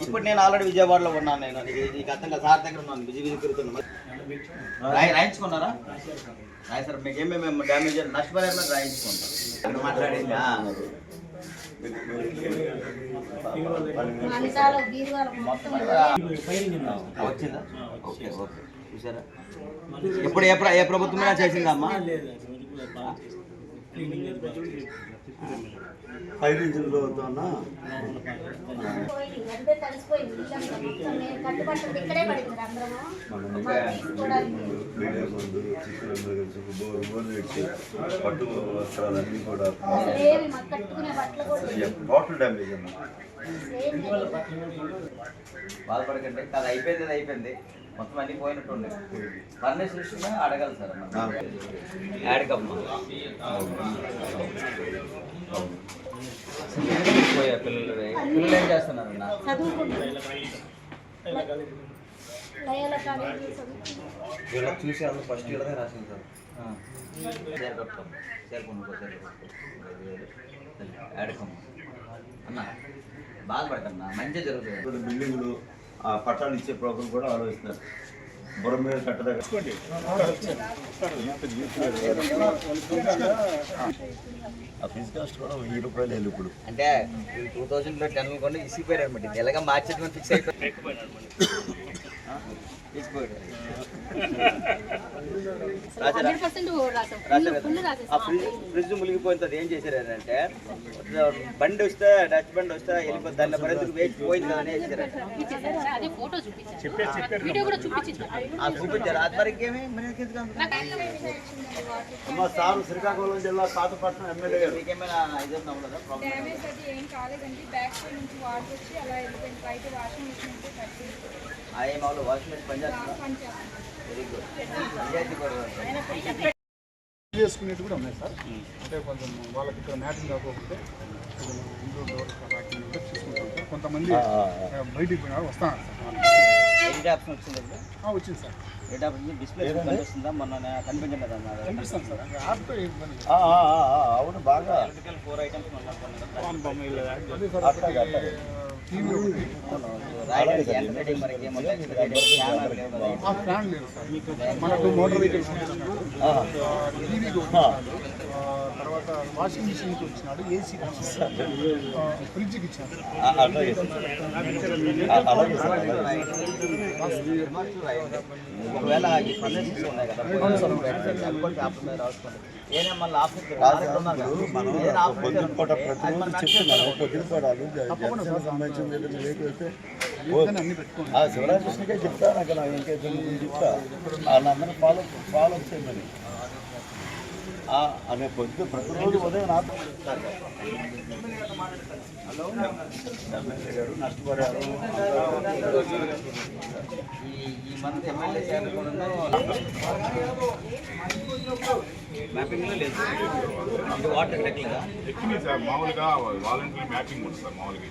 ఇప్పుడు నేను ఆల్రెడీ విజయవాడలో ఉన్నాను. నేను నీకు అర్థంగా సార్ దగ్గర ఉన్నాను, బిజీ తిరుగుతున్నాను. రాయించుకున్నారా? సార్ మీకు ఏమేమి డ్యామేజ్ నష్టపరిహారం రాయించుకుంటాం మాట్లాడింది. వచ్చిందా? Okay okay. చూసారా ఇప్పుడు ఏ ప్రభుత్వమైనా చేసిందమ్మా? 5 ఇంచులు పట్టు వస్త్రాలన్నీ కూడా టోటల్ డ్యామేజ్ అమ్మా. బాధపడకండి, అది అయిపోయింది, అయిపోయింది మొత్తం అన్ని పోయినట్టుండే. ఫర్నిచర్ విషయమే అడగాలి సార్ యాడ్కమ్మా. పోయా పిల్లలు ఏం చేస్తున్నారన్నా? ఇలా చూసి అందులో ఫస్ట్ ఇయర్నే రాసింది సార్. యాడ్కమ్మా అన్న, బాధపడకన్నా, మంచిగా జరుగుతుంది. బిల్డింగ్లు పట్టాలు ఇచ్చే ప్రోగ్రాం కూడా ఆలోచిస్తున్నారు. బుర్ర మీద కట్టదగ్గ ఫీజు కాస్ట్ కూడా 1000 రూపాయలు వెళ్ళి ఇప్పుడు అంటే 2010 కొన్ని ఇసిపోయారు అనమాట. ఎలాగ మార్చేది ఫిక్స్ అయిపోయి ఫ్రిడ్జ్ మునిగిపోయింది. ఏం చేశారంటే బండి వస్తే డచ్ బండి వస్తే వెళ్ళిపోతుంది, దాని పరిస్థితి వేసి పోయింది కదా అని చూపించారు. అది మరి ఇంకేమి సార్ శ్రీకాకుళం జిల్లా పాతపట్నం ఎమ్మెల్యే గారు మీకేమైనా ఇది ఉండదా? వాషింగ్ మెషిన్ పనిచేస్తుంది. Very good. చేసుకునేవి కూడా ఉన్నాయి సార్. అంటే కొంచెం వాళ్ళకి ఇక్కడ మ్యాచింగ్ కాకపోతే ఇండోర్ డోర్ చూసుకుంటాం సార్. కొంతమంది బయటికి పోయినా వస్తాను సార్. వచ్చింది సార్. డిస్ప్లే కనిపిస్తుందా? మొన్న కనిపించండి కదా, కనిపిస్తాను సార్. యాప్తో అవును బాగా 4 ఐటమ్స్ టీవీ ఒకటి ఫ్యాన్ లేదు సార్. మనకు మోటార్ వెహికల్స్ టీవీకి తర్వాత వాషింగ్ మిషన్కి వచ్చినాడు, ఏసీకి వచ్చినాడు, ఫ్రిడ్జ్కి ఇచ్చాడు. ఒకవేళ ఈ ఫర్నిచర్స్ ఉన్నాయి కదా, శివరామకృష్ణకే చెప్తా, నాకు ఇంకేం చెప్తా, వాళ్ళందరూ ఫాలో చేయమని అనే పొద్దు ప్రతిరోజు ఉదయం నాకు ఎమ్మెల్యే గారు నష్టపోయారు. ఈ మంత్ ఎమ్మెల్యే చేరుకోవడంలో మ్యాపింగ్లో లేదు. వాటర్ ఎక్కలేదా? ఎక్కింది సార్, మామూలుగా వాలంటీర్ మ్యాపింగ్ ఉంటుంది సార్ మామూలుగా.